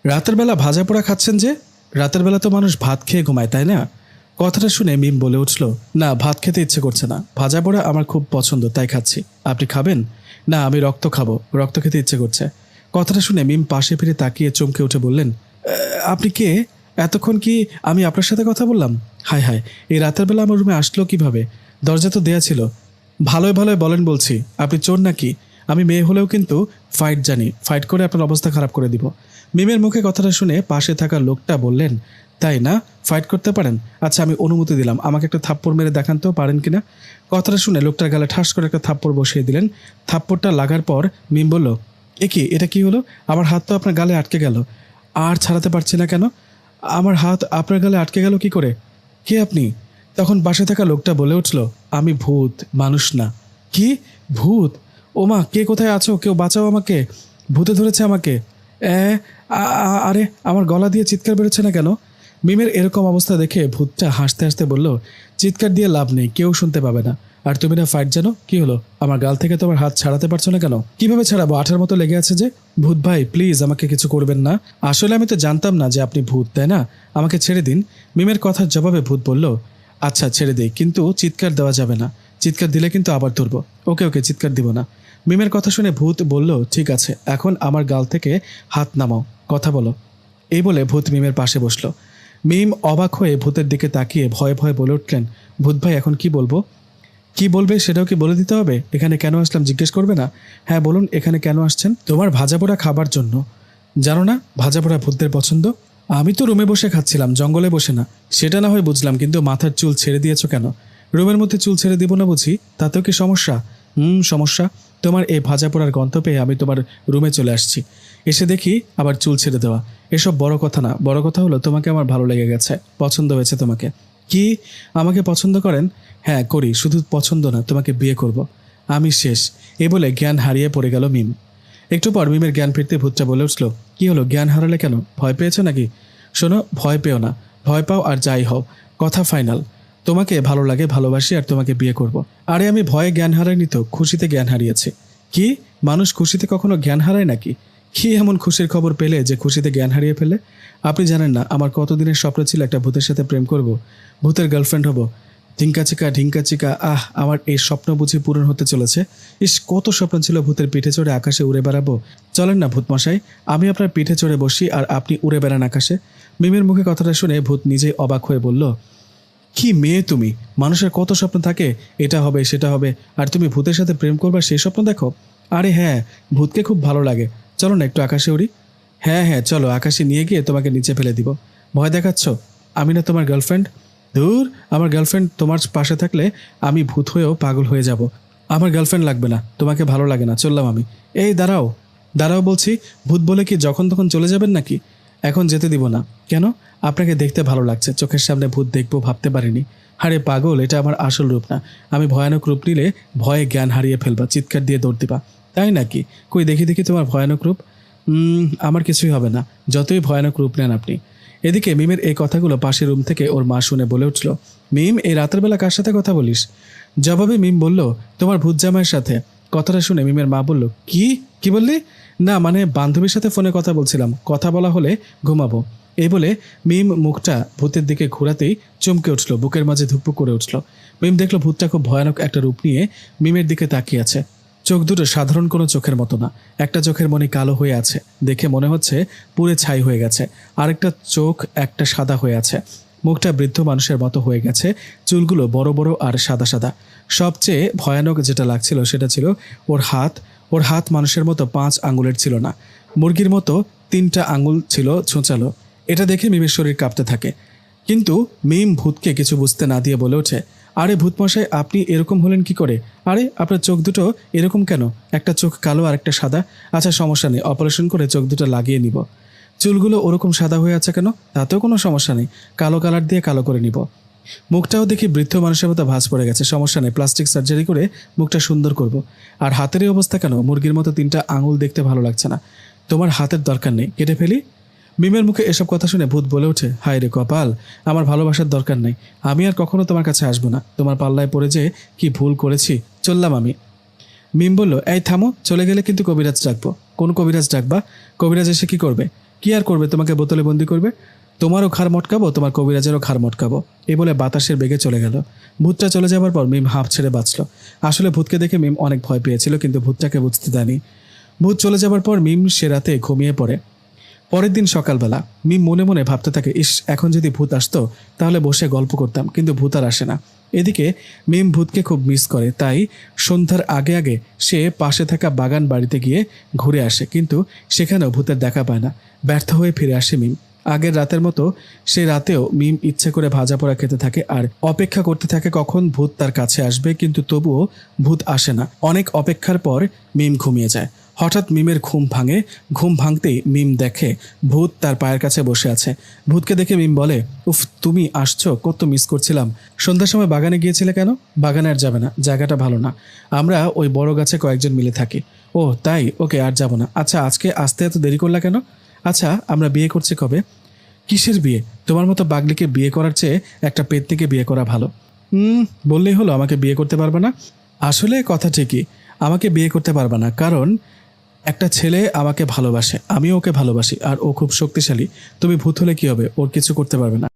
রাতের বেলা ভাজা পোড়া খাচ্ছেন যে? রাতের বেলা তো মানুষ ভাত খেয়ে ঘুমায়, তাই না? কথাটা শুনে মিম বলে উঠল, না, ভাত খেতে ইচ্ছে করছে না, ভাজা পোড়া আমার খুব পছন্দ, তাই খাচ্ছি। আপনি খাবেন? না, আমি রক্ত খাবো, রক্ত খেতে ইচ্ছে করছে। কথাটা শুনে মিম পাশে ফিরে তাকিয়ে চমকে উঠে বললেন, আপনি কে? এতক্ষণ কি আমি আপনার সাথে কথা বললাম? হায় হায়, এই রাতের বেলা আমার রুমে আসলো কিভাবে? দরজা তো দেয়া ছিল। ভালোই ভালোই বলেন বলছি, আপনি চোর নাকি? আমি মেয়ে হলেও কিন্তু ফাইট জানি, ফাইট করে আপনার অবস্থা খারাপ করে দিব। মিমের মুখে কথাটা শুনে পাশে থাকা লোকটা বললেন, তাই না, ফাইট করতে পারেন? আচ্ছা, আমি অনুমতি দিলাম, আমাকে একটা থাপ্পড় মেরে দেখান তো পারেন কিনা। কথাটা শুনে লোকটার গালে ঠাস করে একটা থাপ্পড় বসিয়ে দিলেন। থাপ্পড়টা লাগার পর মিম বলল, এটা কি হলো? আমার হাত তো আপনার গালে আটকে গেল, আর ছাড়াতে পারছি না কেন? আমার হাত আপনার গালে আটকে গেল কি করে? কে আপনি? তখন পাশে থাকা লোকটা বলে উঠল, আমি ভূত, মানুষ না। কি? ভূত? ওমা, কে কোথায় আছো? কেউ বাঁচাও আমাকে, ভূতে ধরেছে আমাকে। এ আরে, আমার গলা দিয়ে চিৎকার বেরোচ্ছে না কেন? মিমের এরকম অবস্থা দেখে ভূতটা হাসতে হাসতে বলল, চিৎকার দিয়ে লাভ নেই, কেউ শুনতে পাবে না। আর তুমি না ফাইট জানো, কি হলো? আমার গাল থেকে তোমার হাত ছাড়াতে পারছো না কেন? কিভাবে ছাড়াবো? আঠার মতো লেগে আছে যে। ভূত ভাই, প্লিজ আমাকে কিছু করবেন না। আসলে আমি তো জানতাম না যে আপনি ভূত, তাই না? আমাকে ছেড়ে দিন। মিমের কথার জবাবে ভূত বলল, আচ্ছা ছেড়ে দিই, কিন্তু চিৎকার দেওয়া যাবে না। চিৎকার দিলে কিন্তু আবার ধরবো। ওকে ওকে, চিৎকার দিব না। মিমের কথা শুনে ভূত বলল, ঠিক আছে, এখন আমার গাল থেকে হাত নামাও, কথা বলো। এই বলে ভূত মিমের পাশে বসলো। মিম অবাক হয়ে ভূতের দিকে তাকিয়ে ভয়ে ভয়ে বলে উঠলেন, ভূত ভাই, এখন কি বলবো? কি বলবে সেটাও কি বলে দিতে হবে? এখানে কেন আসলাম জিজ্ঞেস করবে না? হ্যাঁ বলুন, এখানে কেন আসছেন? তোমার ভাজাপোড়া খাবার জন্য। জানো না ভাজাপোড়া ভূতদের পছন্দ? আমি তো রুমে বসে খাচ্ছিলাম, জঙ্গলে বসে না। সেটা না হয় বুঝলাম, কিন্তু মাথার চুল ছেড়ে দিয়েছো কেন? রুমের মধ্যে চুল ছেড়ে দিব না বুঝি? তাতেও কি সমস্যা? সমস্যা। তোমার এই ভাজাপোড়ার গন্ধ পেয়ে আমি তোমার রুমে চলে আসছি, এসে দেখি আবার চুল ছেড়ে দেওয়া। এসব বড় কথা না, বড় কথা হলো তোমাকে আমার ভালো লেগে গেছে, পছন্দ হয়েছে তোমাকে। কি? আমাকে পছন্দ করেন? হ্যাঁ করি, শুধু পছন্দ না, তোমাকে বিয়ে করব। আমি শেষ। এ বলে জ্ঞান হারিয়ে পড়ে গেল মিম। একটু পর মিমের জ্ঞান ফিরতে ভূতটা বলে উঠল, কি হলো, জ্ঞান হারালে কেন? ভয় পেয়েছো নাকি? শোনো, ভয় পেও না, ভয় পাও আর যাই হও, কথা ফাইনাল। তোমাকে ভালো লাগে, ভালোবাসি, আর তোমাকে বিয়ে করব। আরে আমি ভয়ে জ্ঞান হারাইনি তো, খুশিতে জ্ঞান হারিয়েছি। কি? মানুষ খুশিতে কখনো জ্ঞান হারায় নাকি? কি এমন খুশির খবর পেলে যে খুশিতে জ্ঞান হারিয়ে ফেলে? আপনি জানেন না আমার কতদিনের স্বপ্ন ছিল একটা ভূতের সাথে প্রেম করব, ভূতের গার্লফ্রেন্ড হব। ঢিঙ্কা চিকা, আমার এই স্বপ্ন বুঝি পূরণ হতে চলেছে। ইস, কত স্বপ্ন ছিল ভূতের পিঠে চড়ে আকাশে উড়ে বেড়াবো। চলেন না ভূতমশাই, আমি আপনার পিঠে চড়ে বসি আর আপনি উড়ে বেড়ান আকাশে। মিমের মুখে কথাটা শুনে ভূত নিজেই অবাক হয়ে বলল, কি মেয়ে তুমি! মানুষের কত স্বপ্ন থাকে, এটা হবে সেটা হবে, আর তুমি ভূতের সাথে প্রেম করবার সেই স্বপ্ন দেখো? আরে হ্যাঁ, ভূতকে খুব ভালো লাগে, চলো না একটু আকাশে উড়ি। হ্যাঁ হ্যাঁ চলো, আকাশে নিয়ে গিয়ে তোমাকে নিচে ফেলে দিব। ভয় দেখাচ্ছ? আমি না তোমার গার্লফ্রেন্ড? দূর, আমার গার্লফ্রেন্ড তোমার পাশে থাকলে আমি ভূত হয়েও পাগল হয়ে যাব। আমার গার্লফ্রেন্ড লাগবে না, তোমাকে ভালো লাগে না, চললাম আমি। এই দাঁড়াও, দাঁড়াও বলছি। ভূত বলে কি যখন তখন চলে যাবেন নাকি? এখন যেতে দিব না। কেন? আপনাকে দেখতে ভালো লাগছে, চোখের সামনে ভূত দেখবো ভাবতে পারিনি। আরে পাগল, এটা আমার আসল রূপ না। আমি ভয়ানক রূপ নিলে ভয়ে জ্ঞান হারিয়ে ফেলবা, চিৎকার দিয়ে দৌড় দিবা। তাই নাকি? কই দেখি দেখি তোমার ভয়ানক রূপ। আমার কিছুই হবে না, যতই ভয়ানক রূপ নেন আপনি। এদিকে মিমের এই কথাগুলো পাশের রুম থেকে ওর মা শুনে বলে উঠল, মিম, এই রাতের বেলা কার সাথে কথা বলিস? জবাবে মিম বলল, তোমার ভূত জামাইয়ের সাথে। কথাটা শুনে মিমের মা বলল, কি কি বললি? না মানে বান্ধবীর সাথে ফোনে কথা বলছিলাম, কথা বলা হলে ঘুমাবো। এই বলে মিম মুখটা ভূতের দিকে ঘোরাতেই চমকে উঠল, বুকের মাঝে ধুকপুক করে উঠল। মিম দেখলো ভূতটা খুব ভয়ানক একটা রূপ নিয়ে মিমের দিকে তাকিয়ে আছে। চোখ দুটো সাধারণ কোনো চোখের মতো না, একটা চোখের মনি কালো হয়ে আছে, দেখে মনে হচ্ছে পুরে ছাই হয়ে গেছে। আরেকটা চোখ একটা সাদা হয়ে আছে। মুখটা বৃদ্ধ মানুষের মতো হয়ে গেছে, চুলগুলো বড় বড় আর সাদা সাদা। সবচেয়ে ভয়ানক যেটা লাগছিল সেটা ছিল ওর হাত মানুষের মতো 5 আঙ্গুলের ছিল না, মুরগির মতো 3টা আঙ্গুল ছিল ছোঁচালো। এটা দেখে মিমের শরীর কাঁপতে থাকে। কিন্তু মিম ভূতকে কিছু বুঝতে না দিয়ে বলে ওঠে, আরে ভূতমশাই, আপনি এরকম হলেন কি করে? আরে আপনার চোখ দুটো এরকম কেন? একটা চোখ কালো আর একটা সাদা। আচ্ছা সমস্যা নেই, অপারেশন করে চোখ দুটো লাগিয়ে নিব। চুলগুলো ওরকম সাদা হয়ে আছে কেন? তাতেও কোনো সমস্যা নেই, কালো কালার দিয়ে কালো করে নিব। মুখটাও দেখি বৃদ্ধ মানুষের মতো ভাঁজ পড়ে গেছে, সমস্যা নেই, প্লাস্টিক সার্জারি করে মুখটা সুন্দর করব। আর হাতের এই অবস্থা কেন? মুরগির মতো 3টা আঙুল দেখতে ভালো লাগছে না। তোমার হাতের দরকার নেই, কেটে ফেলি। মিমের মুখে এসব কথা শুনে ভূত বলে ওঠে, হায় রে কপাল, আমার ভালোবাসার দরকার নেই, আমি আর কখনো তোমার কাছে আসবো না। তোমার পাল্লায় পড়ে যে কি ভুল করেছি, চললাম আমি। মিম বলল, এই থামো, চলে গেলে কিন্তু কবিরাজ ডাকবো। কোন কবিরাজ ডাকবা? কবিরাজ এসে কি করবে? কি আর করবে, তোমাকে বোতলে বন্দি করবে। তোমারও ঘাড় মটকাবো, তোমার কবিরাজেরও ঘাড় মটকাবো। এই বলে বাতাসের বেগে চলে গেল। ভূতটা চলে যাবার পর মিম হাঁপ ছেড়ে বাঁচল। আসলে ভূতকে দেখে মিম অনেক ভয় পেয়েছিল, কিন্তু ভূতটাকে বুঝতে দেয়নি। ভূত চলে যাবার পর মিম সে রাতে ঘুমিয়ে পড়ে। পরের দিন সকালবেলা মিম মনে মনে ভাবতে থাকে, ইস, এখন যদি ভূত আসতো তাহলে বসে গল্প করতাম, কিন্তু ভূত আর আসে না। এদিকে মিম ভূতকে খুব মিস করে, তাই সন্ধ্যার আগে আগে সে পাশে থাকা বাগান বাড়িতে গিয়ে ঘুরে আসে, কিন্তু সেখানেও ভূতের দেখা পায় না। ব্যর্থ হয়ে ফিরে আসে মিম। আগের রাতের মতো সে রাতেও মিম ইচ্ছে করে ভাজা পোড়া খেতে থাকে আর অপেক্ষা করতে থাকে কখন ভূত তার কাছে আসবে, কিন্তু তবুও ভূত আসে না। অনেক অপেক্ষার পর মিম ঘুমিয়ে যায়। হঠাৎ মিমের ঘুম ভাঙে। ঘুম ভাঙতেই মিম দেখে ভূত তার পায়ের কাছে বসে আছে। ভূতকে দেখে মিম বলে, উফ, তুমি আসছো, কত মিস করছিলাম। সন্ধ্যার সময় বাগানে গিয়েছিলে কেন? বাগানে আর যাবে না, জায়গাটা ভালো না। আমরা ওই বড় গাছে কয়েকজন মিলে থাকি। ও তাই, ওকে, আর যাব না। আচ্ছা, আজকে আসতে এত দেরি করলা কেন? আচ্ছা, আমরা বিয়ে করছি কবে? কিসের বিয়ে? তোমার মতো বাগলিকে বিয়ে করার চেয়ে একটা পেতনিকে বিয়ে করা ভালো। বললেই হলো আমাকে বিয়ে করতে পারবে না? আসলে কথা ঠিকই, আমাকে বিয়ে করতে পারবে না, কারণ একটা ছেলে আমাকে ভালোবাসে, আমিও ওকে ভালোবাসি, আর ও খুব শক্তিশালী। তুমি ভূত হলে কি হবে, ওর কিছু করতে পারবে না।